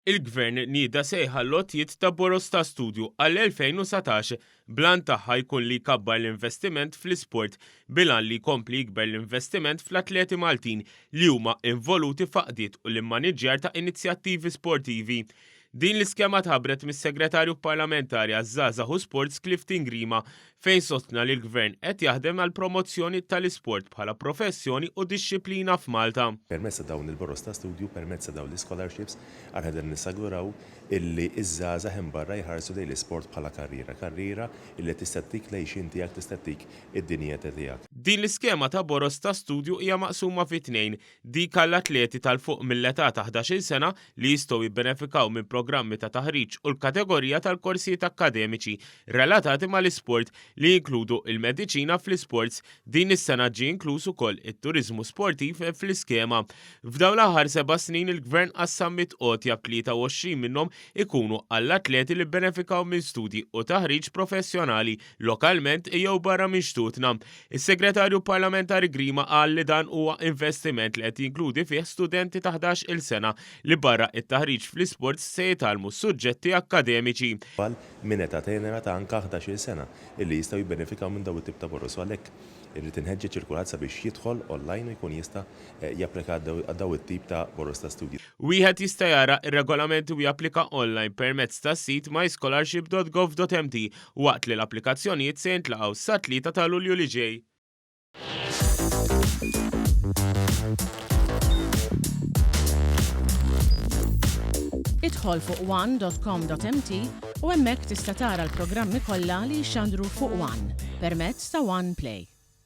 Il-Gvern nieda sejħa l-lotjiet ta' boros ta' studju għall-2017 blan tagħha jkun li jkabbar l-investiment fl-isport bilan li jkompli jikber l-investiment fl-atleti Maltin li huma involuti f'aqdiet u l-immaniġġjar ta' inizjattivi sportivi. Din l-iskema tħabbret mis-Segretarju Parlamentari għaż-Żgħażagħ u Sports Clifton Grima fejn sostna li l-Gvern qed jaħdem għal promozzjoni tal-isport bħala professjoni u dixxilpina f'Malta. Permezz ta' dawn il-boros ta' studju, permezz ta' dawn l-scholarships, għalħedem nissaguraw illi iż-żgħażagħ hemm barra jħarsu lejn l-isport bħala karriera illi tista' tik lejxin tiegħek tista' tik id-dinjeta tiegħek. Din l-iskema ta' boros ta' studju hija maqsuma fi tnejn, dik għall-atleti tal-fuq mill-età ta' 11 sena li jistgħu jibbenefikaw minn programmi ta' taħriġ u l-kategorija tal-korsijiet akademiċi relatati mal-isport li jinkludu il-mediċina fl-isports. Din is-sena ġie inkluż ukoll it-turiżmu sportiv fl-iskema. F'dawn l-aħħar 7 snin il-Gvern qassam mitqotja 23 minnhom ikunu għall-atleti li benefikaw minn studji u taħriġ professjonali lokalment jew barra minn xtutna. Is-Segretarju Parlamentari Grima qal li dan huwa investiment li qed jinkludi fih studenti ta' 11-il sena li barra it-taħriġ fl-isports se jitalmu suġġetti akademiċi. Min età tenera ta' anke 11-il sena illi jistgħu jibbenefikaw minn dawn it-tip ta' boros għalhekk irrid inħeġġeġ ċirkulat sabiex jidħol online u jkun jista' japplika dawn it-tip ta' boros ta' studji. Wieħed jista' jara r-regolamenti u japplika online permezz tas-sit myscholarship.gov.mt waqt li l-applikazzjonijiet se jintlaqgħu sa-3 ta' Lulju li ġej. Idħol fuq one.com.mt u hemmhekk tista' tara l-programmi kollha li jxandru fuq One permezz ta' One Play.